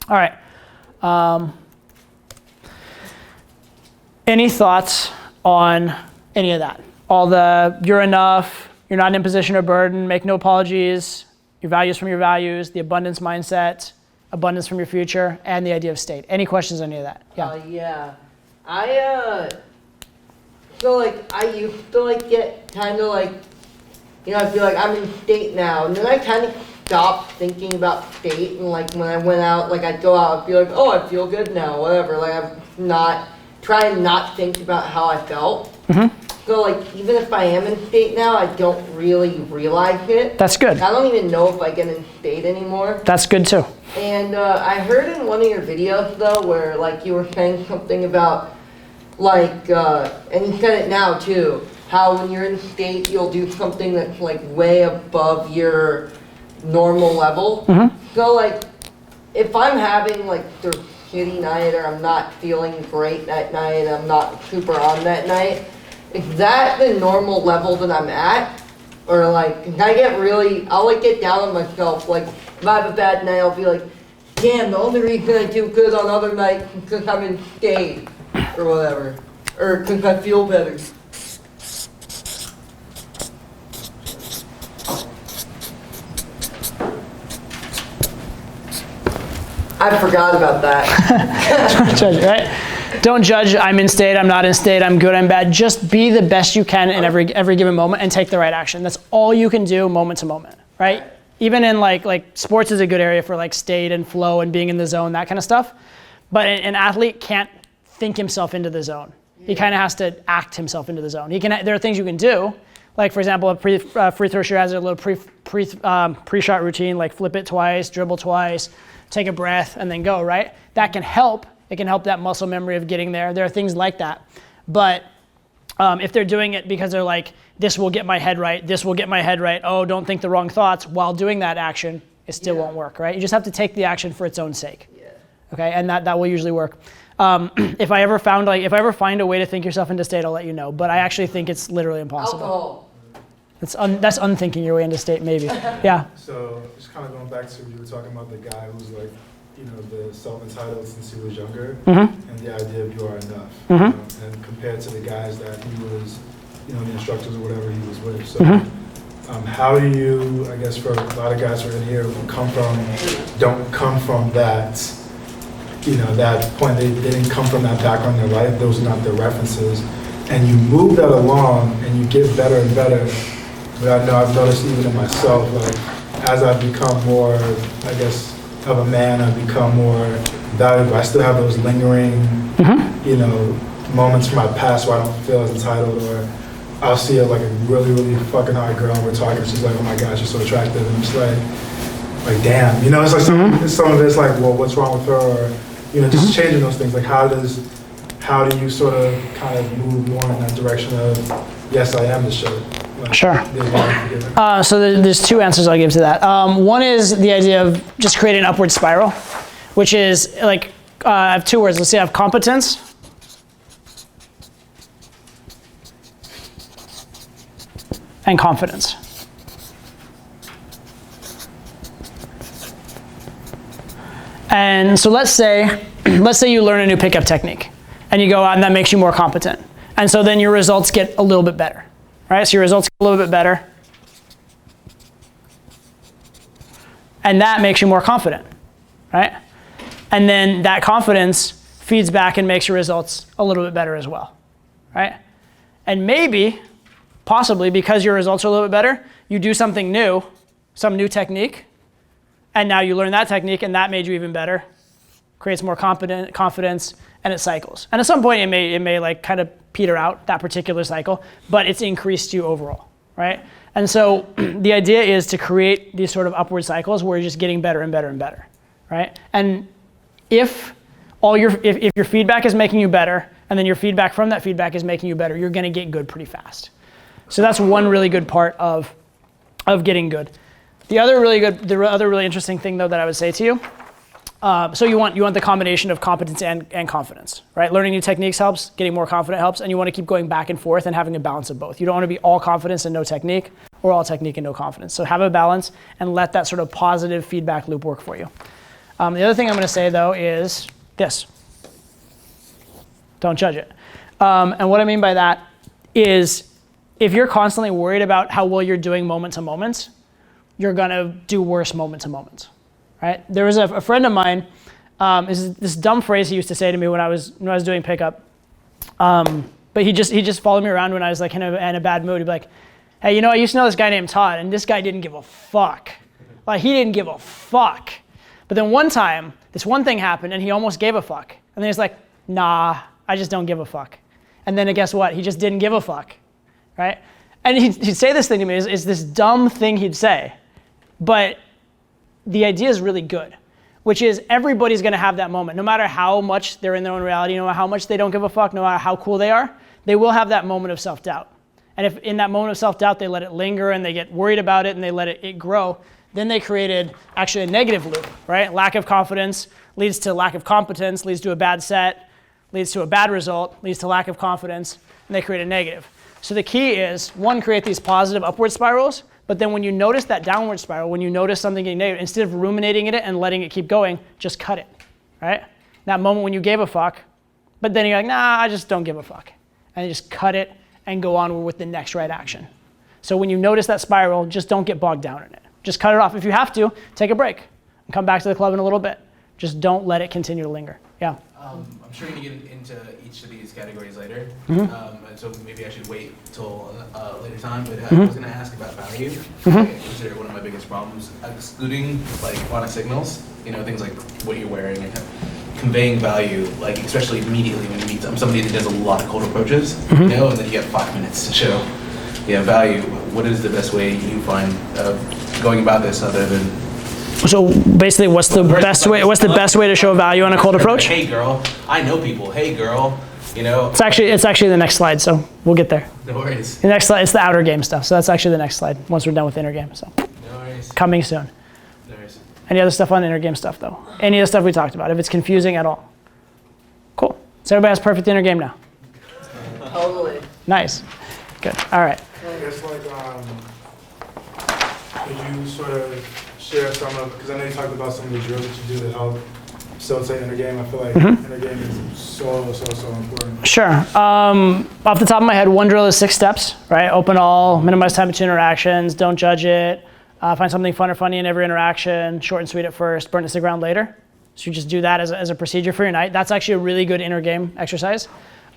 All right. Any thoughts on any of that? All the you're enough, you're not in position or burden, make no apologies, your values from your values, the abundance mindset, abundance from your future, and the idea of state. Any questions on any of that? Yeah. I feel like I used to get kind of I feel like I'm in state now, and then I kind of stopped thinking about state, and when I went out, I'd go out and be like, oh, I feel good now, whatever. I'm not trying not think about how I felt. Mm-hmm. So even if I am in state now, I don't really realize it. That's good. I don't even know if I get in state anymore. That's good too. And I heard in one of your videos though, where you were saying something about and you said it now too, how when you're in state, you'll do something that's way above your normal level. Mm-hmm. So if I'm having the shitty night, or I'm not feeling great that night, I'm not super on that night, is that the normal level that I'm at? Or can I get I'll get down on myself, if I have a bad night, I'll be damn, the only reason I do good on other nights is because I'm in state, or whatever, or because I feel better. I forgot about that. Don't judge, right? Don't judge, I'm in state, I'm not in state, I'm good, I'm bad. Just be the best you can in every given moment and take the right action. That's all you can do moment to moment, right? Even in sports is a good area for state and flow and being in the zone, that kind of stuff. But an athlete can't think himself into the zone. He kind of has to act himself into the zone. There are things you can do. For example, a free throw shooter has a little pre-shot routine, flip it twice, dribble twice, take a breath, and then go, right? That can help. It can help that muscle memory of getting there. There are things like that. But if they're doing it because they're this will get my head right, this will get my head right, oh, don't think the wrong thoughts, while doing that action, it still won't work, right? You just have to take the action for its own sake. Yeah. Okay, and that will usually work. If I ever find a way to think yourself into state, I'll let you know. But I actually think it's literally impossible. Alcohol. That's unthinking your way into state, maybe. Yeah. So just kind of going back to, you were talking about the guy who's the self-entitled since he was younger, Mm-hmm. and the idea of you are enough, Mm-hmm. and compared to the guys that he was, the instructors or whatever he was with. So how do you, I guess for a lot of guys who are in here who don't come from that, that point, they didn't come from that background in their life, those are not their references, and you move that along and you get better and better. But I know I've noticed even in myself, as I've become more, I guess, of a man, I've become more valuable. I still have those lingering, moments from my past where I don't feel as entitled, or I'll see a really, really fucking hot girl and we're talking, she's oh my gosh, you're so attractive, and I'm just damn, it's some of it's well, what's wrong with her, or, just changing those things. How do you sort of kind of move more in that direction of, yes, I am the shit? Sure. So there's two answers I'll give to that. One is the idea of just creating an upward spiral, which is I have two words. Let's say I have competence and confidence. And so let's say you learn a new pickup technique and you go out and that makes you more competent. And so then your results get a little bit better. Right, so your results get a little bit better. And that makes you more confident, right? And then that confidence feeds back and makes your results a little bit better as well, right? And maybe, possibly, because your results are a little bit better, you do something new, some new technique, and now you learn that technique and that made you even better, creates more confidence, and it cycles. And at some point it may kind of peter out, that particular cycle, but it's increased you overall, right? And so the idea is to create these sort of upward cycles where you're just getting better and better and better, right? And if your feedback is making you better, and then your feedback from that feedback is making you better, you're gonna get good pretty fast. So that's one really good part of getting good. The other really interesting thing though that I would say to you, so you want the combination of competence and confidence, right? Learning new techniques helps, getting more confident helps, and you want to keep going back and forth and having a balance of both. You don't want to be all confidence and no technique, or all technique and no confidence. So have a balance and let that sort of positive feedback loop work for you. The other thing I'm going to say, though, is this. Don't judge it. And what I mean by that is if you're constantly worried about how well you're doing moment to moment, you're going to do worse moment to moment, right? There was a friend of mine, this dumb phrase he used to say to me when I was doing pickup. But he just followed me around when I was like in a bad mood. He'd be like, hey, I used to know this guy named Todd, and this guy didn't give a fuck. Like, he didn't give a fuck. But then one time, this one thing happened, and he almost gave a fuck. And then he's like, nah, I just don't give a fuck. And then guess what? He just didn't give a fuck, right? And he'd say this thing to me, is this dumb thing he'd say. But the idea is really good, which is everybody's gonna have that moment. No matter how much they're in their own reality, no matter how much they don't give a fuck, no matter how cool they are, they will have that moment of self-doubt. And if in that moment of self-doubt they let it linger and they get worried about it and they let it grow, then they created actually a negative loop, right? Lack of confidence leads to lack of competence, leads to a bad set, leads to a bad result, leads to lack of confidence, and they create a negative. So the key is, one, create these positive upward spirals, but then when you notice that downward spiral, when you notice something getting negative, instead of ruminating in it and letting it keep going, just cut it, right? That moment when you gave a fuck, but then you're like, nah, I just don't give a fuck. And you just cut it and go on with the next right action. So when you notice that spiral, just don't get bogged down in it. Just cut it off. If you have to, take a break and come back to the club in a little bit. Just don't let it continue to linger. Yeah. I'm sure you're going to get into each of these categories later. Mm-hmm. And so maybe I should wait till a later time. But Mm-hmm. I was going to ask about value. Mm-hmm. I consider it one of my biggest problems. Excluding like honest signals, things like what you're wearing and conveying value, like especially immediately when you meet somebody that does a lot of cold approaches, Mm-hmm. and then you get 5 minutes to show value. What is the best way you find of going about this other than? So basically, what's the best way? What's the best way to show value on a cold approach? Hey girl, I know people. Hey girl, It's actually the next slide, so we'll get there. No worries. The next slide, it's the outer game stuff. So that's actually the next slide once we're done with inner game. So No worries. coming soon. No worries. Any other stuff on inner game stuff though? Any of the stuff we talked about? If it's confusing at all, cool. So everybody has perfect inner game now. Totally. Nice. Good. All right. I guess could you sort of share some of, because I know you talked about some of the drills that you do to help facilitate inner game. I feel like inner game is so important. Sure. Off the top of my head, one drill is 6 steps, right? Open all, minimize time between interactions, don't judge it, find something fun or funny in every interaction, short and sweet at first, burn it to the ground later. So you just do that as a procedure for your night. That's actually a really good inner game exercise.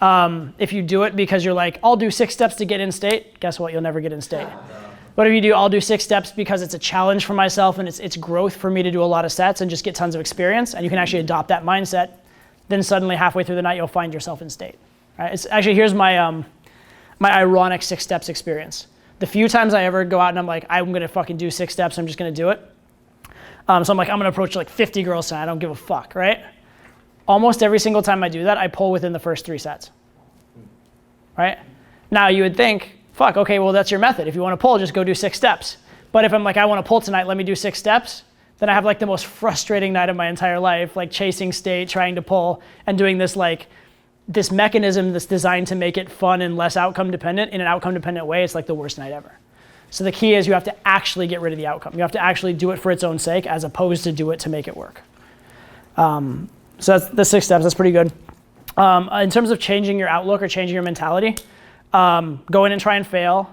If you do it because you're like, I'll do 6 steps to get in state, guess what? You'll never get in state. But if you do, I'll do 6 steps because it's a challenge for myself and it's growth for me to do a lot of sets and just get tons of experience, and you can actually adopt that mindset, then suddenly halfway through the night, you'll find yourself in state. Right? It's actually, here's my ironic 6 steps experience. The few times I ever go out and I'm like, I'm gonna fucking do 6 steps, I'm just gonna do it. So I'm like, I'm gonna approach like 50 girls tonight, I don't give a fuck, right? Almost every single time I do that, I pull within the first 3 sets, right? Now you would think, fuck, okay, well that's your method. If you want to pull, just go do 6 steps. But if I'm like, I want to pull tonight, let me do 6 steps, then I have like the most frustrating night of my entire life, like chasing state, trying to pull, and doing this this mechanism that's designed to make it fun and less outcome dependent. In an outcome dependent way, it's like the worst night ever. So the key is you have to actually get rid of the outcome. You have to actually do it for its own sake as opposed to do it to make it work. So that's the 6 steps, that's pretty good. In terms of changing your outlook or changing your mentality, go in and try and fail.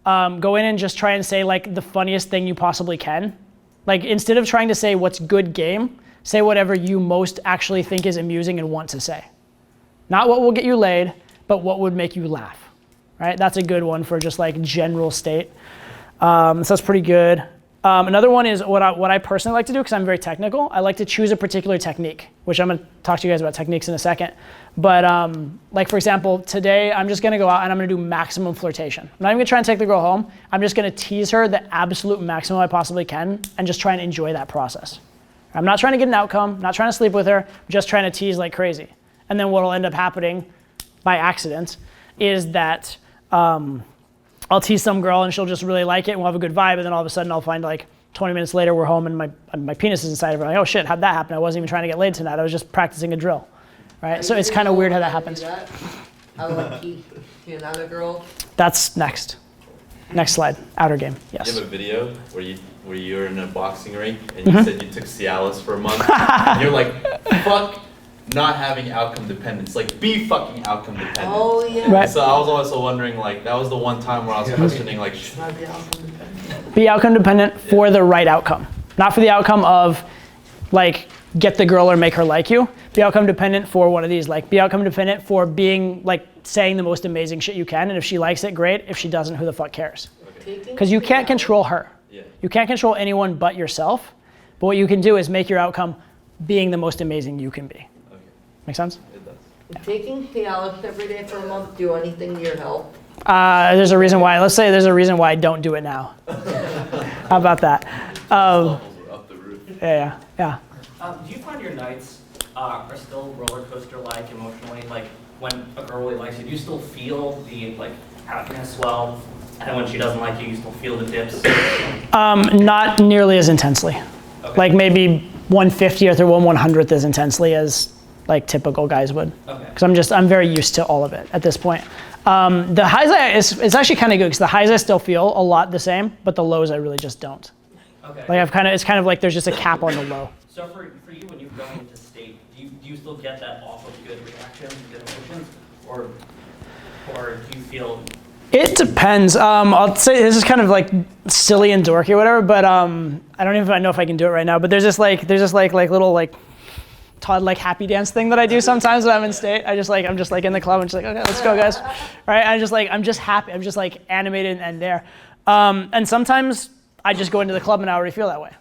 Go in and just try and say like the funniest thing you possibly can. Like instead of trying to say what's good game, say whatever you most actually think is amusing and want to say. Not what will get you laid, but what would make you laugh, right? That's a good one for just like general state. So that's pretty good. Another one is what I personally like to do, because I'm very technical. I like to choose a particular technique, which I'm gonna talk to you guys about techniques in a second. But like for example, today I'm just gonna go out and I'm gonna do maximum flirtation. I'm not even gonna try and take the girl home. I'm just gonna tease her the absolute maximum I possibly can and just try and enjoy that process. I'm not trying to get an outcome, I'm not trying to sleep with her, I'm just trying to tease like crazy. And then what'll end up happening by accident is that I'll tease some girl and she'll just really like it and we'll have a good vibe, and then all of a sudden I'll find like 20 minutes later we're home and my penis is inside of her. Like, oh shit, how'd that happen? I wasn't even trying to get laid tonight. I was just practicing a drill. Right? So it's kind of weird how that happens. How to like keep another girl? That's next. Next slide, outer game, yes. You have a video where you where you're in a boxing rink and you said you took Cialis for a month. And you're like, fuck not having outcome dependence. Like, be fucking outcome dependent. Oh, yeah. Right. So I was also wondering, like, that was the one time where I was questioning, like, Should I be outcome dependent? Be outcome dependent for the right outcome. Not for the outcome of, like, get the girl or make her like you. Be outcome dependent for one of these. Like, be outcome dependent for being, like, saying the most amazing shit you can. And if she likes it, great. If she doesn't, who the fuck cares? Because you can't control her. Yeah. You can't control anyone but yourself. But what you can do is make your outcome being the most amazing you can be. Okay, Make sense? it does. Would taking Cialis every day for a month do anything to your health? There's a reason why. Let's say there's a reason why I don't do it now. How about that? Levels were up the roof. Yeah. Do you find your nights are still roller coaster-like emotionally? Like when a girl really likes you, do you still feel the like happiness swell? And when she doesn't like you, you still feel the dips? Not nearly as intensely. Okay. Like maybe 1/50th or 1/100th as intensely as like typical guys would. Okay. Because I'm very used to all of it at this point. The highs it's actually kind of good because the highs I still feel a lot the same, but the lows I really just don't. Okay. Like it's kind of like there's just a cap on the low. So for you, when you're going into state, do you still get that off of good reactions, good emotions, or do you feel? It depends. I'll say this is kind of like silly and dorky or whatever, but I don't even know if I can do it right now. But there's this little like Todd like happy dance thing that I do sometimes when I'm in state. I'm just like in the club and just like, okay, let's go guys, right? I'm just happy. I'm just like animated and there. And sometimes I just go into the club and I already feel that way.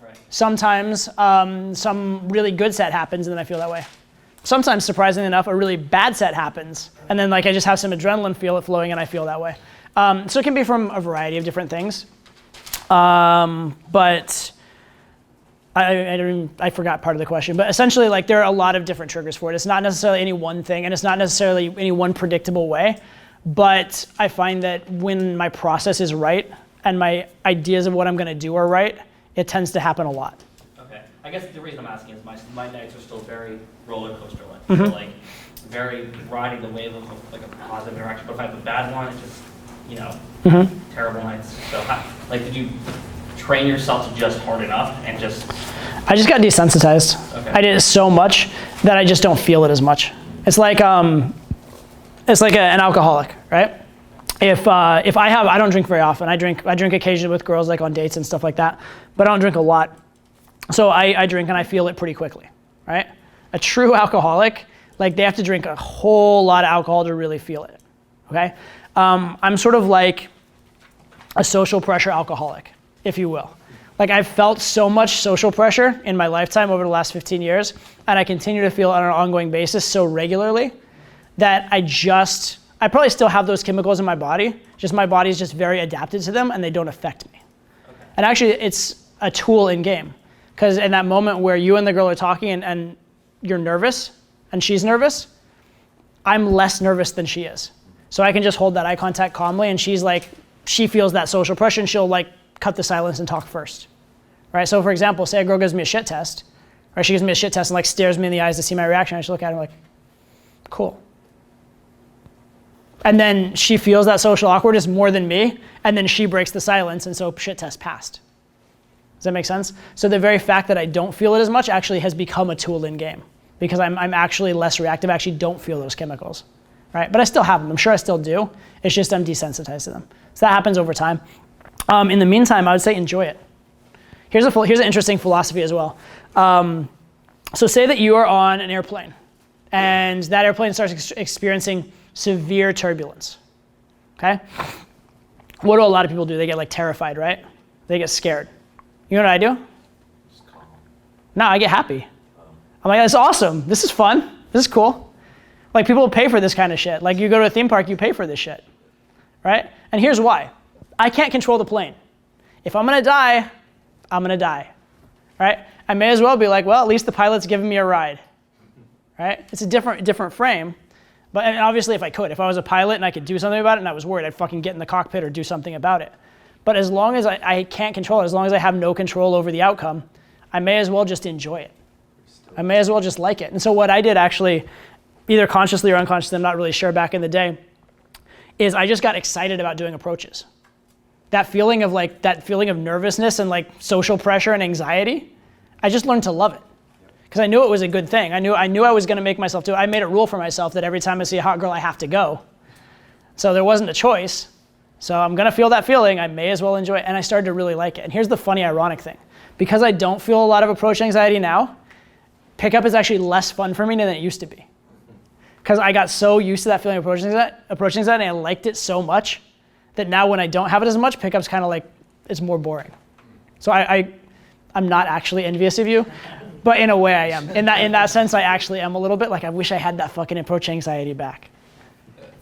Right. Sometimes some really good set happens and then I feel that way. Sometimes, surprisingly enough, a really bad set happens and then like I just have some adrenaline, feel it flowing and I feel that way. So it can be from a variety of different things. But I forgot part of the question, but essentially like there are a lot of different triggers for it. It's not necessarily any one thing and it's not necessarily any one predictable way, but I find that when my process is right and my ideas of what I'm gonna do are right, it tends to happen a lot. Okay. I guess the reason I'm asking is my nights are still very roller coaster-like. Mm-hmm. So like very riding the wave of like a positive interaction. But if I have a bad one, it's just, Mm-hmm. terrible nights. So did you train yourself to just hard enough and just? I just got desensitized. Okay. I did it so much that I just don't feel it as much. It's like an alcoholic, right? If I don't drink very often. I drink occasionally with girls like on dates and stuff like that, but I don't drink a lot. So I drink and I feel it pretty quickly, right? A true alcoholic, like they have to drink a whole lot of alcohol to really feel it, okay? I'm sort of like a social pressure alcoholic, if you will. Like I've felt so much social pressure in my lifetime over the last 15 years, and I continue to feel it on an ongoing basis so regularly that I probably still have those chemicals in my body, just my body's just very adapted to them and they don't affect me. Okay. And actually it's a tool in game, because in that moment where you and the girl are talking and you're nervous and she's nervous, I'm less nervous than she is. So I can just hold that eye contact calmly and she feels that social pressure and she'll like cut the silence and talk first, right? So for example, say a girl gives me a shit test, or she gives me a shit test and like stares me in the eyes to see my reaction. I just look at her like, cool. And then she feels that social awkwardness more than me, and then she breaks the silence, and so shit test passed. Does that make sense? So the very fact that I don't feel it as much actually has become a tool in game, because I'm actually less reactive, I actually don't feel those chemicals, right? But I still have them, I'm sure I still do, it's just I'm desensitized to them. So that happens over time. In the meantime, I would say enjoy it. Here's an interesting philosophy as well. So say that you are on an airplane, and that airplane starts experiencing severe turbulence, okay? What do a lot of people do? They get like terrified, right? They get scared. You know what I do? No, I get happy. I'm like, that's awesome. This is fun. This is cool. Like people pay for this kind of shit. Like you go to a theme park, you pay for this shit, right? And here's why. I can't control the plane. If I'm gonna die, I'm gonna die, right? I may as well be like, well, at least the pilot's giving me a ride, right? It's a different frame. But and obviously if I was a pilot and I could do something about it and I was worried, I'd fucking get in the cockpit or do something about it. But as long as I can't control it, as long as I have no control over the outcome, I may as well just enjoy it. I may as well just like it. And so what I did actually, either consciously or unconsciously, I'm not really sure, back in the day, is I just got excited about doing approaches. that feeling of nervousness and like social pressure and anxiety, I just learned to love it. Because I knew it was a good thing. I knew I was gonna make myself do it. I made a rule for myself that every time I see a hot girl, I have to go. So there wasn't a choice. So I'm gonna feel that feeling, I may as well enjoy it. And I started to really like it. And here's the funny, ironic thing. Because I don't feel a lot of approach anxiety now, pickup is actually less fun for me than it used to be. Because I got so used to that feeling of approach anxiety, and I liked it so much that now when I don't have it as much, pickup's kind of like, it's more boring. So I'm not actually envious of you, but in a way I am. In that sense, I actually am a little bit like, I wish I had that fucking approach anxiety back.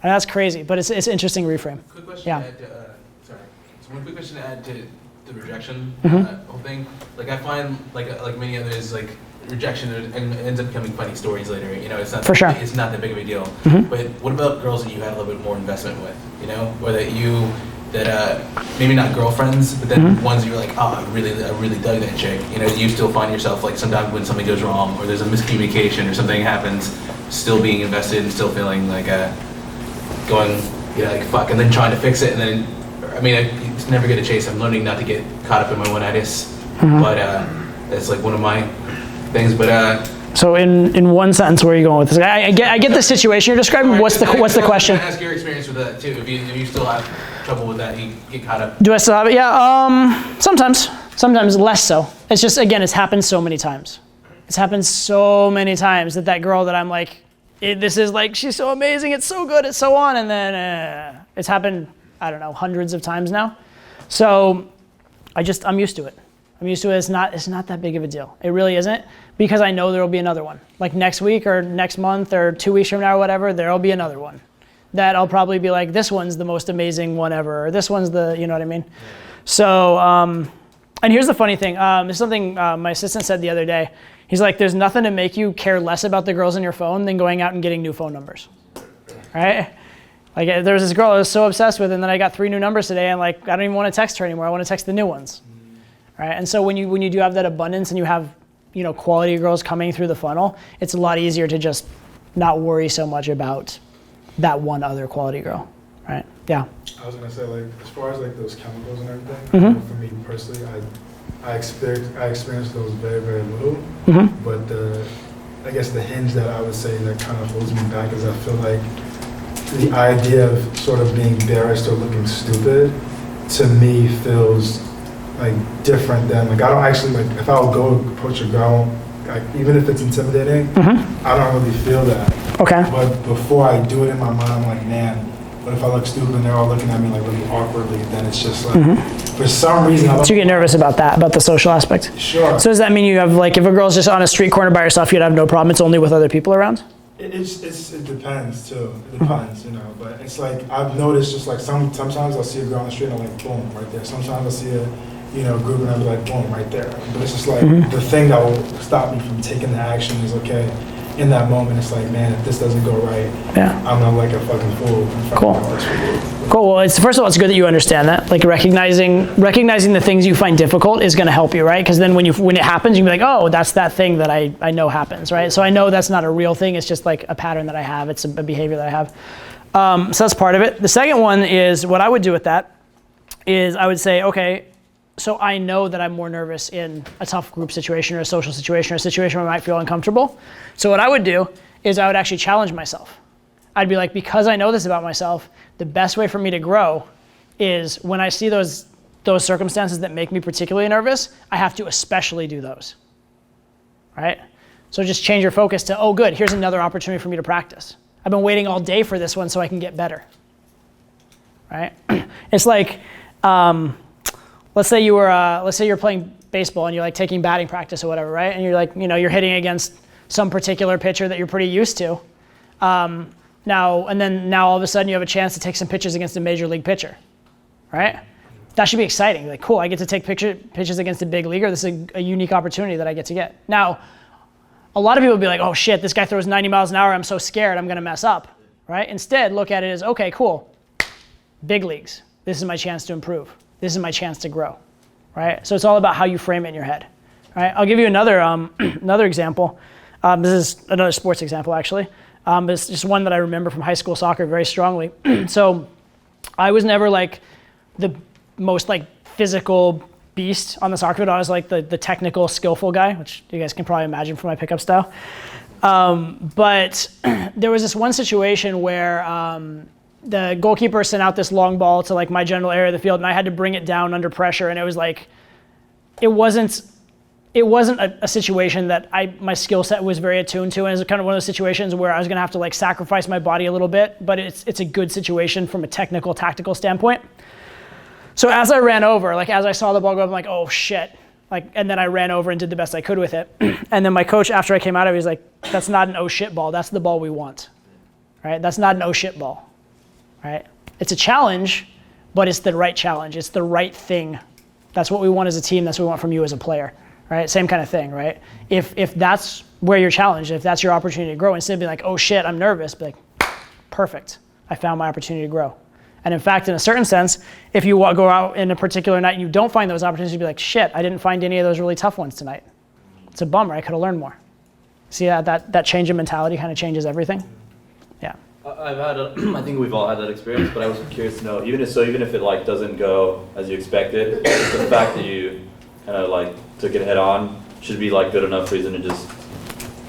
And that's crazy, but it's interesting reframe. Quick question Yeah. to add to, sorry. So one quick question to add to the rejection Mm-hmm. whole thing. Like I find, like many others, like rejection ends up becoming funny stories later. You know, it's not For sure. It's not that big of a deal. Mm-hmm. But what about girls that you had a little bit more investment with? You know, or that maybe not girlfriends, but then Mm-hmm. ones you're like, oh, I really dug that chick. You know, you still find yourself like sometimes when something goes wrong or there's a miscommunication or something happens, still being invested and still feeling like going, you know, like fuck, and then trying to fix it, and then, I mean, it's never get a chase. I'm learning not to get caught up in my one-itis, but that's like one of my things. But So in one sentence, where are you going with this? I get the situation you're describing. What's the question? I ask your experience with that too. If you still have trouble with that, you get caught up. Do I still have it? Yeah, sometimes less so. It's just, again, it's happened so many times. It's happened so many times that girl that I'm like, this is like, she's so amazing, it's so good, it's so on, and then it's happened, I don't know, hundreds of times now. So I'm used to it. I'm used to it. It's not that big of a deal. It really isn't, because I know there will be another one. Like next week or next month or 2 weeks from now or whatever, there will be another one that I'll probably be like, this one's the most amazing one ever, or this one's the, you know what I mean? So, and here's the funny thing. It's something my assistant said the other day. He's like, there's nothing to make you care less about the girls in your phone than going out and getting new phone numbers, right? Like there was this girl I was so obsessed with, and then I got 3 new numbers today, and like, I don't even want to text her anymore. I want to text the new ones, right? And so when you do have that abundance and you have, you know, quality girls coming through the funnel, it's a lot easier to just not worry so much about that one other quality girl, right? Yeah. I was gonna say, like, as far as like those chemicals and everything, you know, for me personally, I experienced those very, very little. But I guess the hinge that I would say that kind of holds me back is I feel like the idea of sort of being embarrassed or looking stupid to me feels like different than, like, I don't actually, like, if I would go approach a girl, like, even if it's intimidating, I don't really feel that. Okay. But before I do it in my mind, I'm like, man, what if I look stupid and they're all looking at me like really awkwardly? Then it's just like, for some reason, I don't. So you get nervous about that, about the social aspect? Sure. So does that mean you have, like, if a girl's just on a street corner by herself, you'd have no problem, it's only with other people around? It depends too. It depends, you know. But it's like, I've noticed just like sometimes I'll see a girl on the street and I'm like, boom, right there. Sometimes I'll see a, you know, group and I'll be like, boom, right there. But it's just like, the thing that will stop me from taking the action is, okay, in that moment, it's like, man, if this doesn't go right, Yeah. I'm not like a fucking fool in front Cool. of all these people. Cool. Well, first of all, it's good that you understand that. Like recognizing the things you find difficult is going to help you, right? Because then when it happens, you can be like, oh, that's that thing that I know happens, right? So I know that's not a real thing. It's just like a pattern that I have. It's a behavior that I have. So that's part of it. The second one is, what I would do with that is I would say, okay, so I know that I'm more nervous in a tough group situation or a social situation or a situation where I might feel uncomfortable. So what I would do is I would actually challenge myself. I'd be like, because I know this about myself, the best way for me to grow is when I see those circumstances that make me particularly nervous, I have to especially do those, right? So just change your focus to, oh good, here's another opportunity for me to practice. I've been waiting all day for this one so I can get better, right? It's like, let's say you're playing baseball and you're like taking batting practice or whatever, right? And you're like, you know, you're hitting against some particular pitcher that you're pretty used to. Now all of a sudden you have a chance to take some pitches against a major league pitcher, right? That should be exciting. Like, cool, I get to take pitches against a big leaguer. This is a unique opportunity that I get to get. Now, a lot of people will be like, oh shit, this guy throws 90 miles an hour. I'm so scared I'm gonna mess up, right? Instead, look at it as, okay, cool, big leagues. This is my chance to improve. This is my chance to grow, right? So it's all about how you frame it in your head, right? I'll give you another another example. This is another sports example, actually. It's just one that I remember from high school soccer very strongly. So I was never like most like physical beast on the soccer field. I was like the technical, skillful guy, which you guys can probably imagine from my pickup style. But there was this one situation where the goalkeeper sent out this long ball to like my general area of the field, and I had to bring it down under pressure, and it was like, it wasn't a situation that my skill set was very attuned to, and it was kind of one of those situations where I was gonna have to like sacrifice my body a little bit, but it's a good situation from a technical, tactical standpoint. So as I ran over, like as I saw the ball go up, I'm like, oh shit. Like, and then I ran over and did the best I could with it. And then my coach, after I came out of it, he's like, that's not an oh shit ball, that's the ball we want, right? That's not an oh shit ball, right? It's a challenge, but it's the right challenge. It's the right thing. That's what we want as a team, that's what we want from you as a player, right? Same kind of thing, right? If that's where you're challenged, if that's your opportunity to grow, instead of being like, oh shit, I'm nervous, be like, perfect, I found my opportunity to grow. And in fact, in a certain sense, if you go out in a particular night and you don't find those opportunities, you'd be like, shit, I didn't find any of those really tough ones tonight. It's a bummer, I could have learned more. See that change in mentality kind of changes everything? Yeah. I've had I think we've all had that experience, but I was curious to know, even if it like doesn't go as you expected, the fact that you kind of like took it head on should be like good enough reason to just,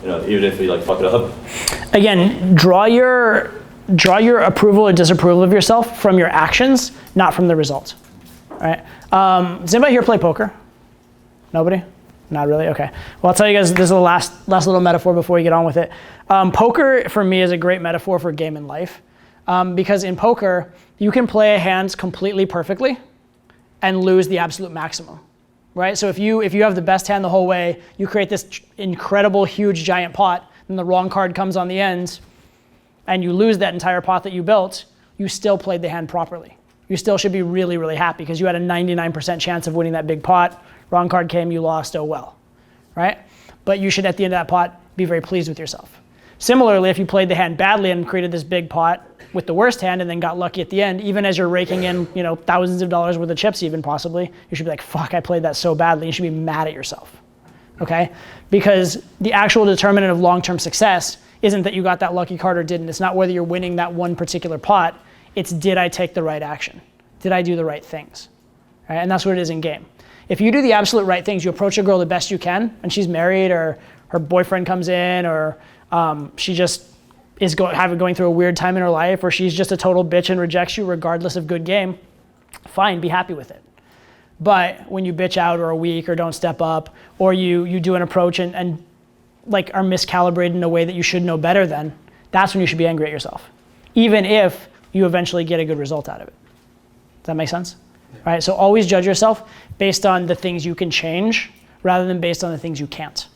even if you like fuck it up. Again, draw your approval or disapproval of yourself from your actions, not from the results. All right. Does anybody here play poker? Nobody? Not really? Okay. Well, I'll tell you guys, this is the last little metaphor before we get on with it. Poker, for me, is a great metaphor for game in life. Because in poker, you can play a hand completely perfectly and lose the absolute maximum, right? So if you have the best hand the whole way, you create this incredible, huge, giant pot, and the wrong card comes on the end, and you lose that entire pot that you built, you still played the hand properly. You still should be really, really happy because you had a 99% chance of winning that big pot. Wrong card came, you lost, oh well, right? But you should, at the end of that pot, be very pleased with yourself. Similarly, if you played the hand badly and created this big pot with the worst hand and then got lucky at the end, even as you're raking in, thousands of dollars worth of chips even possibly, you should be like, fuck, I played that so badly. You should be mad at yourself, okay? Because the actual determinant of long-term success isn't that you got that lucky card or didn't. It's not whether you're winning that one particular pot. It's did I take the right action? Did I do the right things? Right? And that's what it is in game. If you do the absolute right things, you approach a girl the best you can, and she's married or her boyfriend comes in or she just is going through a weird time in her life or she's just a total bitch and rejects you regardless of good game, fine, be happy with it. But when you bitch out or are weak or don't step up or you do an approach and like are miscalibrated in a way that you should know better than, that's when you should be angry at yourself, even if you eventually get a good result out of it. Does that make sense? Right? So always judge yourself based on the things you can change rather than based on the things you can't.